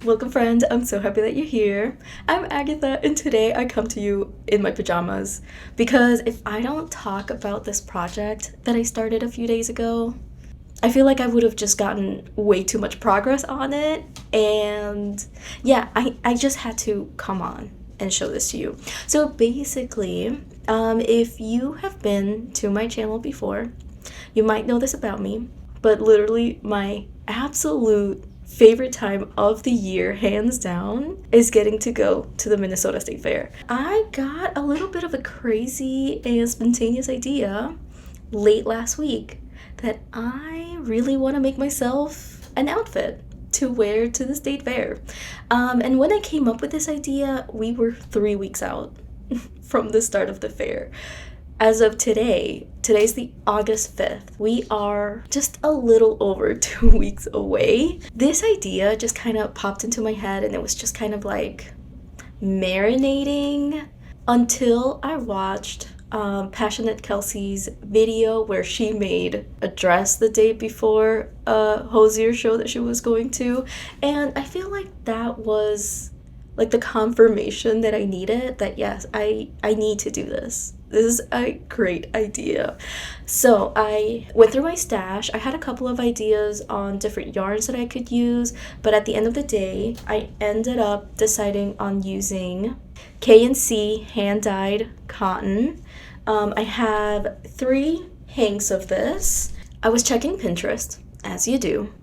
Welcome friend, I'm so happy that you're here. I'm Agatha and today I come to you in my pajamas because if I don't talk about this project that I started a few days ago, I feel like I would have just gotten way too much progress on it and yeah, I just had to come on and show this to you. So basically, if you have been to my channel before, you might know this about me, but literally my absolute favorite time of the year, hands down, is getting to go to the Minnesota State Fair. I got a little bit of a crazy and spontaneous idea late last week that I really want to make myself an outfit to wear to the state fair. And when I came up with this idea, we were 3 weeks out from the start of the fair. As of today's the August 5th. We are just a little over 2 weeks away. This idea just kind of popped into my head and it was just kind of like marinating until I watched Passionate Kelsey's video where she made a dress the day before a hosier show that she was going to. And I feel like that was like the confirmation that I needed that yes, I need to do this. This is a great idea. So I went through my stash. I had a couple of ideas on different yarns that I could use, but at the end of the day, I ended up deciding on using K&C hand-dyed cotton. I have 3 hanks of this. I was checking Pinterest, as you do,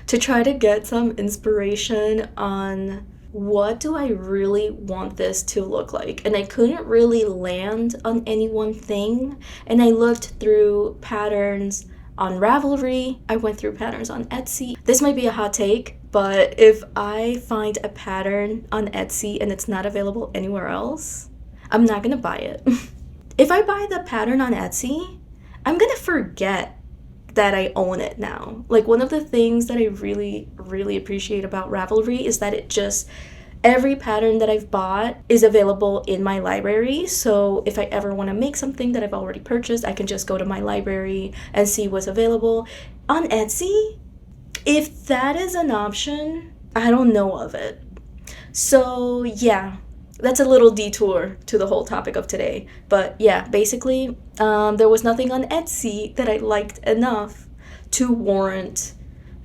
to try to get some inspiration on what do I really want this to look like? And I couldn't really land on any one thing. And I looked through patterns on Ravelry. I went through patterns on Etsy. This might be a hot take, but if I find a pattern on Etsy and it's not available anywhere else, I'm not gonna buy it. If I buy the pattern on Etsy, I'm gonna forget that I own it now. Like one of the things that I really appreciate about Ravelry is that it just every pattern that I've bought is available in my library. So if I ever want to make something that I've already purchased, I can just go to my library and see what's available. On Etsy, if that is an option, I don't know of it. So yeah, that's a little detour to the whole topic of today. But yeah, basically, there was nothing on Etsy that I liked enough to warrant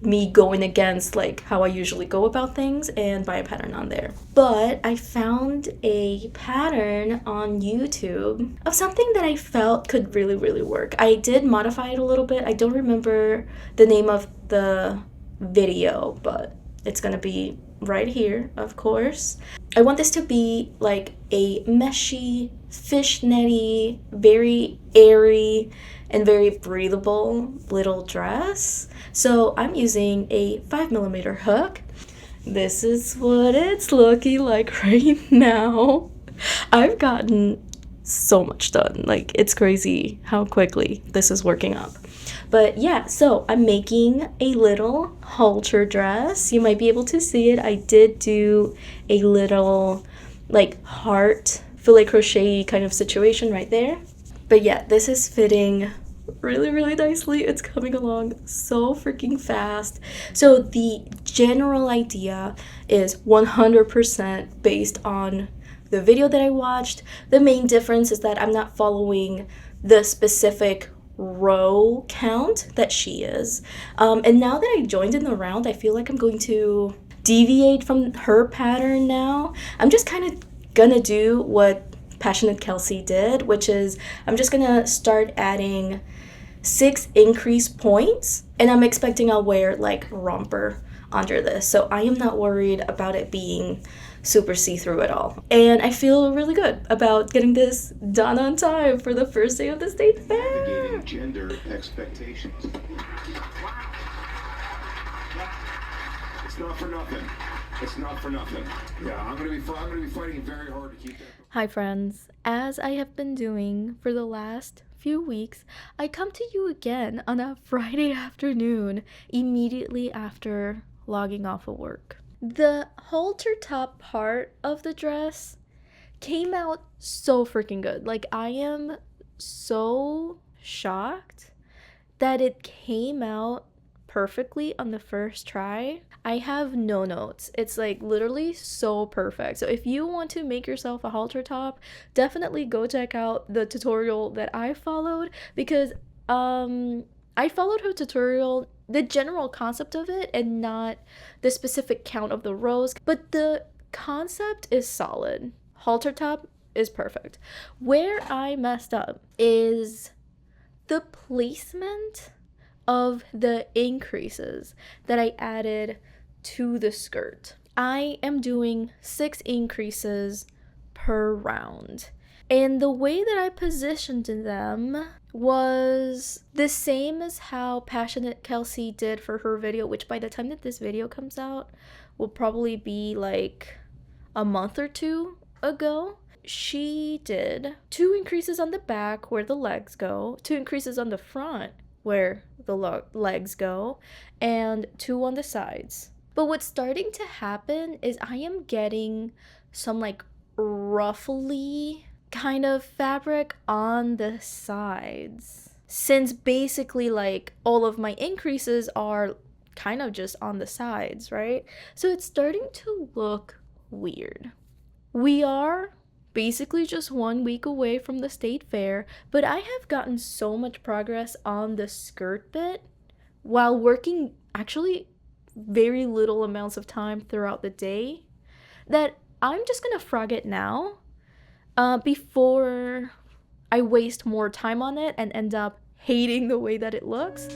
me going against like how I usually go about things and buy a pattern on there. But I found a pattern on YouTube of something that I felt could really work. I did modify it a little bit. I don't remember the name of the video, but it's gonna be right here, of course. I want this to be like a meshy, fishnetty, very airy, and very breathable little dress. So I'm using a 5mm hook. This is what it's looking like right now. I've gotten so much done. Like, it's crazy how quickly this is working up. But yeah, so I'm making a little halter dress. You might be able to see it. I did do a little like heart filet crochet kind of situation right there. But yeah, this is fitting really nicely. It's coming along so freaking fast. So the general idea is 100% based on the video that I watched. The main difference is that I'm not following the specific row count that she is. And now that I joined in the round, I feel like I'm going to deviate from her pattern now. I'm just kind of gonna do what Passionate Kelsey did, which is I'm just gonna start adding 6 increase points, and I'm expecting I'll wear like romper under this. So I am not worried about it being super see-through at all. And I feel really good about getting this done on time for the first day of the state fair. Navigating gender expectations. It's not for nothing. It's not for nothing. Yeah, I'm gonna be fighting very hard to keep that. Hi friends, as I have been doing for the last few weeks, I come to you again on a Friday afternoon immediately after logging off of work. The halter top part of the dress came out so freaking good. Like, I am so shocked that it came out perfectly on the first try. I have no notes. It's like literally so perfect. So if you want to make yourself a halter top, definitely go check out the tutorial that I followed, because I followed her tutorial, the general concept of it, and not the specific count of the rows, but the concept is solid. Halter top is perfect. Where I messed up is the placement of the increases that I added to the skirt. I am doing 6 increases per round, and the way that I positioned them was the same as how Passionate Kelsey did for her video, which by the time that this video comes out will probably be like a month or 2 ago. She did 2 increases on the back where the legs go, 2 increases on the front where the legs go, and 2 on the sides. But what's starting to happen is I am getting some like ruffly kind of fabric on the sides, since basically like all of my increases are kind of just on the sides, right? So it's starting to look weird. We are basically just 1 week away from the state fair, but I have gotten so much progress on the skirt bit while working actually very little amounts of time throughout the day that I'm just gonna frog it now before I waste more time on it and end up hating the way that it looks.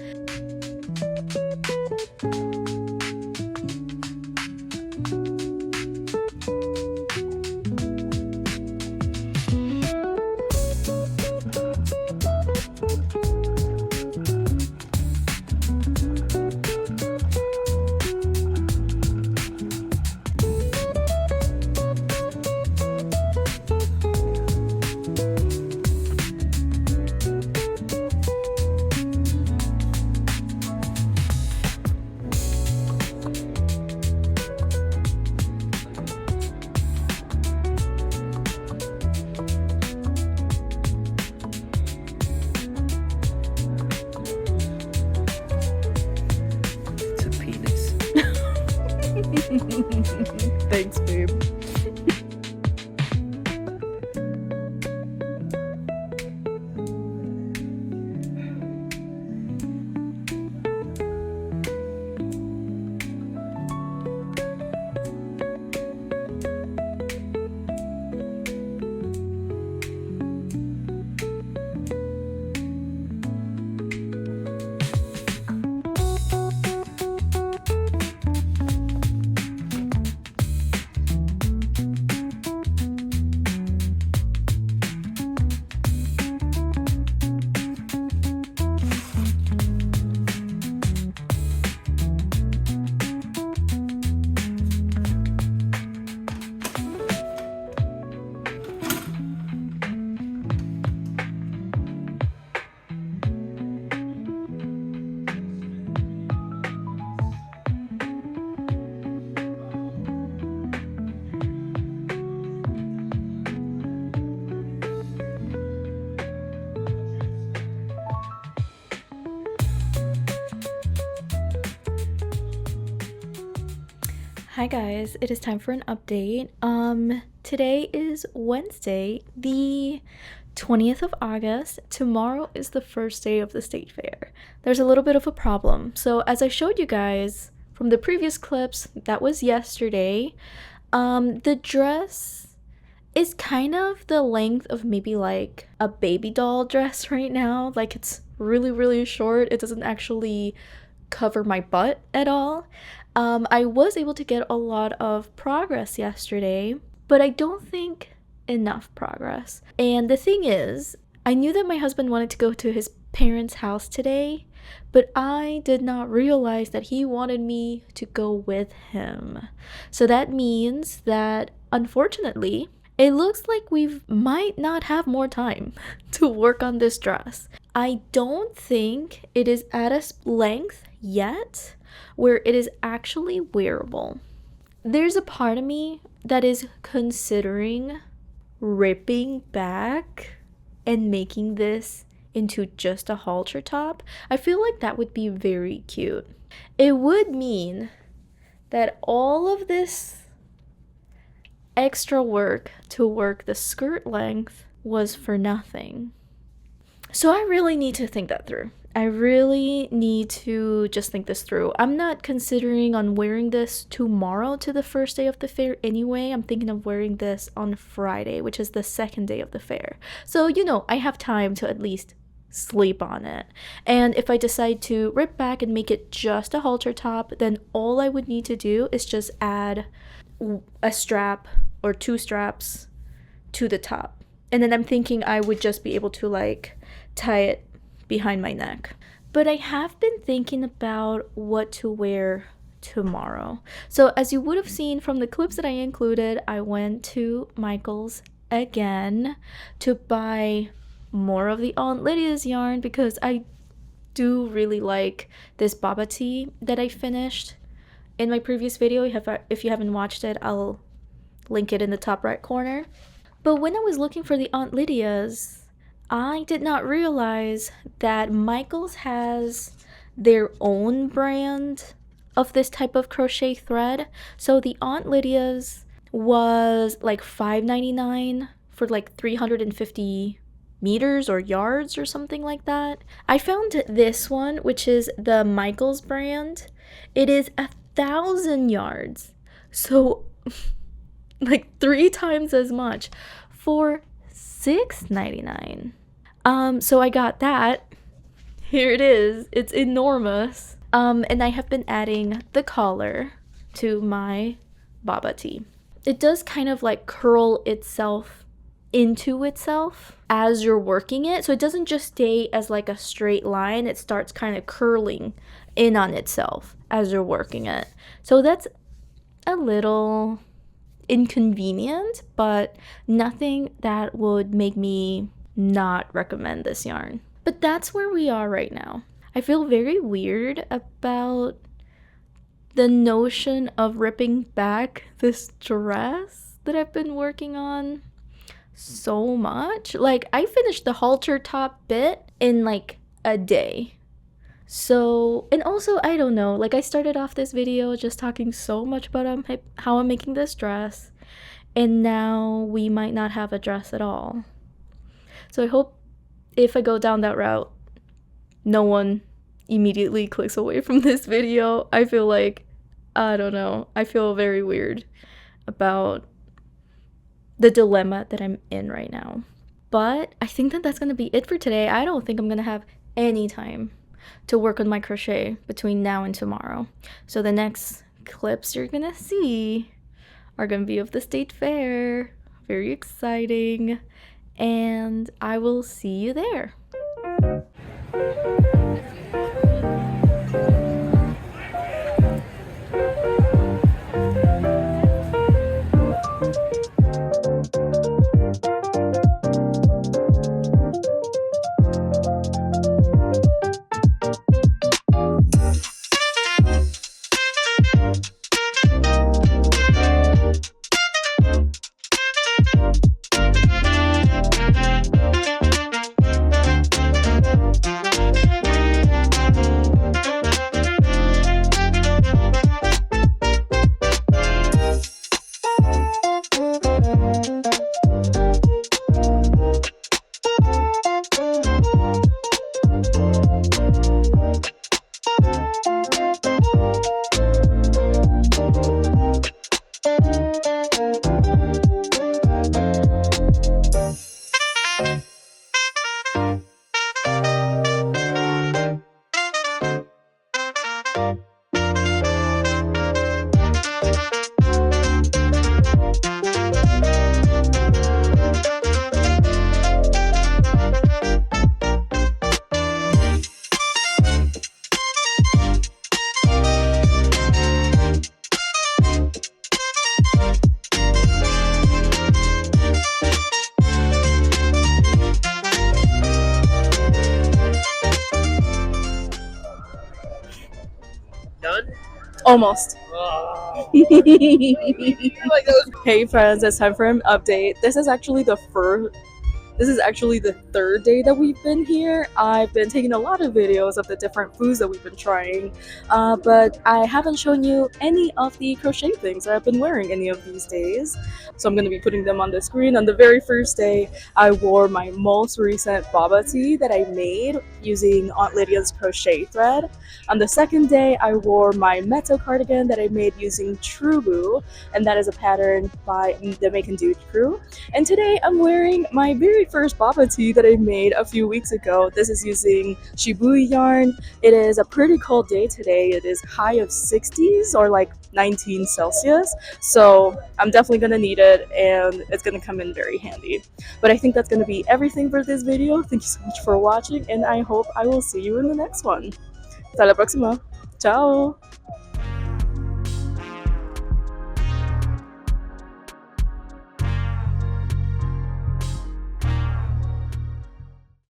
Thanks, babe. Hi guys, it is time for an update. Today is Wednesday, the 20th of August. Tomorrow is the first day of the state fair. There's a little bit of a problem. So as I showed you guys from the previous clips, that was yesterday, the dress is kind of the length of maybe like a baby doll dress right now. Like it's really short. It doesn't actually cover my butt at all. I was able to get a lot of progress yesterday, but I don't think enough progress. And the thing is, I knew that my husband wanted to go to his parents' house today, but I did not realize that he wanted me to go with him. So that means that, unfortunately, it looks like we might not have more time to work on this dress. I don't think it is at a length yet where it is actually wearable. There's a part of me that is considering ripping back and making this into just a halter top. I feel like that would be very cute. it would mean that all of this extra work to work the skirt length was for nothing. So I really need to think that through. I really need to just think this through. I'm not considering on wearing this tomorrow to the first day of the fair anyway. I'm thinking of wearing this on Friday, which is the second day of the fair. So, you know, I have time to at least sleep on it. And if I decide to rip back and make it just a halter top, then all I would need to do is just add a strap or 2 straps to the top. And then I'm thinking I would just be able to like tie it behind my neck. But I have been thinking about what to wear tomorrow. So as you would have seen from the clips that I included, I went to Michael's again to buy more of the Aunt Lydia's yarn because I do really like this Baba tee that I finished in my previous video. If you haven't watched it, I'll link it in the top right corner. But when I was looking for the Aunt Lydia's, I did not realize that Michael's has their own brand of this type of crochet thread. So the Aunt Lydia's was like $5.99 for like 350 meters or yards or something like that. I found this one, which is the Michael's brand. It is 1,000 yards. So like 3 times as much for $6.99. So I got that. Here it is. It's enormous. And I have been adding the collar to my Baba tee. It does kind of like curl itself into itself as you're working it. So it doesn't just stay as like a straight line. It starts kind of curling in on itself as you're working it. So that's a little inconvenient, but nothing that would make me not recommend this yarn. But that's where we are right now. I feel very weird about the notion of ripping back this dress that I've been working on so much. Like, I finished the halter top bit in like a day. So, and also, I don't know, like I started off this video just talking so much about how I'm making this dress, and now we might not have a dress at all. So I hope if I go down that route, no one immediately clicks away from this video. I feel like, I don't know, I feel very weird about the dilemma that I'm in right now. But I think that that's going to be it for today. I don't think I'm going to have any time to work on my crochet between now and tomorrow. So the next clips you're going to see are going to be of the state fair. Very exciting. And I will see you there. Almost. Hey friends, it's time for an update. This is actually the This is actually the third day that we've been here. I've been taking a lot of videos of the different foods that we've been trying, but I haven't shown you any of the crochet things that I've been wearing any of these days. So I'm going to be putting them on the screen. On the very first day, I wore my most recent boba tee that I made using Aunt Lydia's crochet thread. On the second day, I wore my Meto cardigan that I made using Trubu, and that is a pattern by the Make and Do crew. And today I'm wearing my very first boba tee that I made a few weeks ago. This is using Shibui yarn. It is a pretty cold day today. It is high of 60s or like 19 Celsius. So I'm definitely gonna need it, and it's gonna come in very handy. But I think that's gonna be everything for this video. Thank you so much for watching, and I hope I will see you in the next one. Hasta la próxima. Ciao!